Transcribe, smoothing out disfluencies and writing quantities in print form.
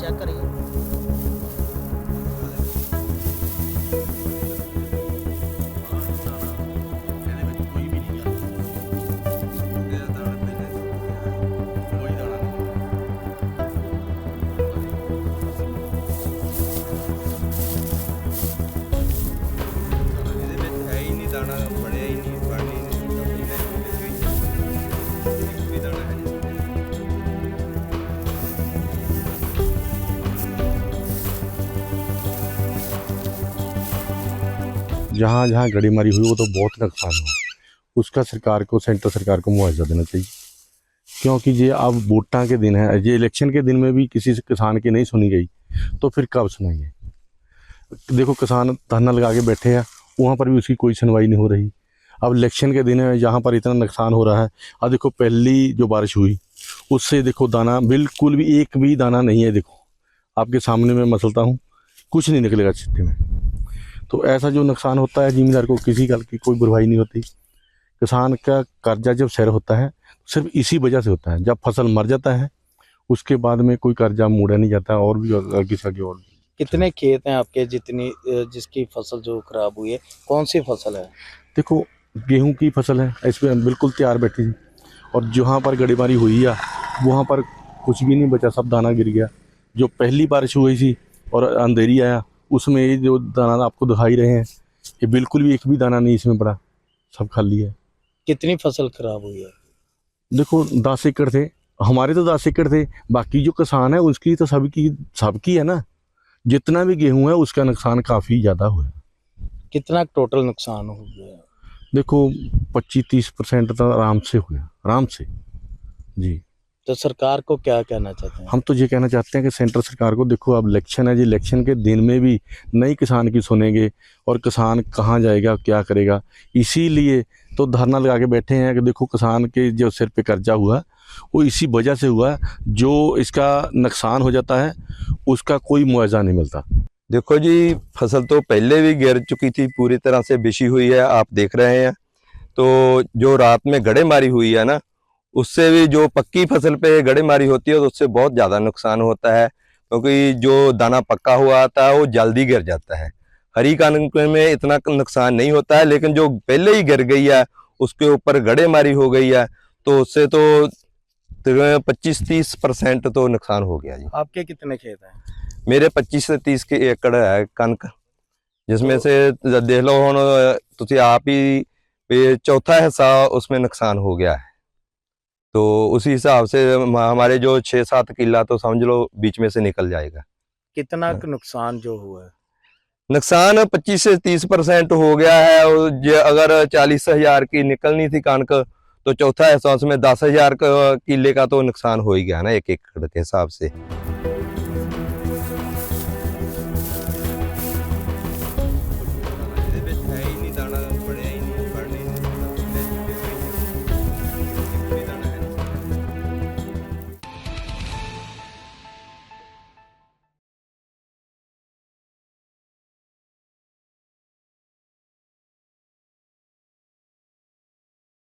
Check करिए। दाना बढ़िया ही नहीं, बढ़नी नहीं, कभी नहीं मिल गई, एक भी दाना है नहीं। जहाँ जहाँ गड़ेमारी हुई वो तो बहुत नुकसान हुआ, उसका सरकार को, सेंट्रल सरकार को मुआवजा देना चाहिए। क्योंकि ये अब वोटां के दिन है, ये इलेक्शन के दिन में भी किसी से किसान की नहीं सुनी गई तो फिर कब सुनाएंगे। देखो किसान धरना लगा के बैठे हैं, वहाँ पर भी उसकी कोई सुनवाई नहीं हो रही। अब इलेक्शन के दिन है, यहाँ पर इतना नुकसान हो रहा है। अब देखो पहली जो बारिश हुई उससे देखो दाना बिल्कुल भी, एक भी दाना नहीं है। देखो आपके सामने मैं मसलता हूँ, कुछ नहीं निकलेगा छिट्टे में। तो ऐसा जो नुकसान होता है ज़मींदार को, किसी गल की कोई बुराई नहीं होती। किसान का कर्जा जब सर होता है सिर्फ इसी वजह से होता है, जब फसल मर जाता है उसके बाद में कोई कर्जा मोड़ा नहीं जाता। और भी किसी आगे और कितने खेत हैं आपके जिसकी फसल जो खराब हुई है, कौन सी फसल है? देखो गेहूं की फसल है, इसमें बिल्कुल तैयार बैठी थी, और जहाँ पर गड़ेमारी हुई है वहाँ पर कुछ भी नहीं बचा, सब दाना गिर गया। जो पहली बारिश हुई थी और अंधेरी आया उसमें ये जो दाना आपको दिखाई रहे हैं, ये बिल्कुल भी एक भी दाना नहीं इसमें पड़ा, सब खाली है। कितनी फसल खराब हुई है? देखो 10 एकड़ थे हमारे, तो 10 एकड़ थे, बाकी जो किसान है उसकी तो सबकी है ना। जितना भी गेहूं है उसका नुकसान काफ़ी ज़्यादा हुआ है। कितना टोटल नुकसान हो गया? देखो 25-30% तो आराम से हुआ, आराम से जी। तो सरकार को क्या कहना चाहते हैं? हम तो ये कहना चाहते हैं कि सेंट्रल सरकार को, देखो अब इलेक्शन है जी, इलेक्शन के दिन में भी नई किसान की सुनेंगे और किसान कहाँ जाएगा, क्या करेगा। इसीलिए तो धरना लगा के बैठे हैं कि देखो किसान के जो सिर पे कर्जा हुआ वो इसी वजह से हुआ, जो इसका नुकसान हो जाता है उसका कोई मुआवजा नहीं मिलता। देखो जी, फसल तो पहले भी गिर चुकी थी, पूरी तरह से बिछी हुई है, आप देख रहे हैं। तो जो रात में गड़ेमारी हुई है ना, उससे भी जो पक्की फसल पे गड़ेमारी होती है तो उससे बहुत ज़्यादा नुकसान होता है, क्योंकि जो दाना पक्का हुआ आता है वो जल्दी गिर जाता है। हरी कणक में इतना नुकसान नहीं होता है, लेकिन जो पहले ही गिर गई है उसके ऊपर गड़ेमारी हो गई है तो उससे तो 25-30% तो नुकसान हो गया जी। आपके कितने खेत हैं? मेरे 25 से 30 के एकड़ है कणक, जिसमें से देख लो हुण तुसी आप ही भी चौथा हिस्सा उसमें नुकसान हो गया है। तो उसी हिसाब से हमारे जो 6-7 किला तो समझ लो बीच में से निकल जाएगा। कितना नुकसान जो हुआ है? नुकसान 25 से 30% हो गया है। और अगर 40,000 की निकलनी थी कणक तो चौथा हिस्सा उसमें 10,000 किले का तो नुकसान हो ही गया ना, एक एकड़ के हिसाब से।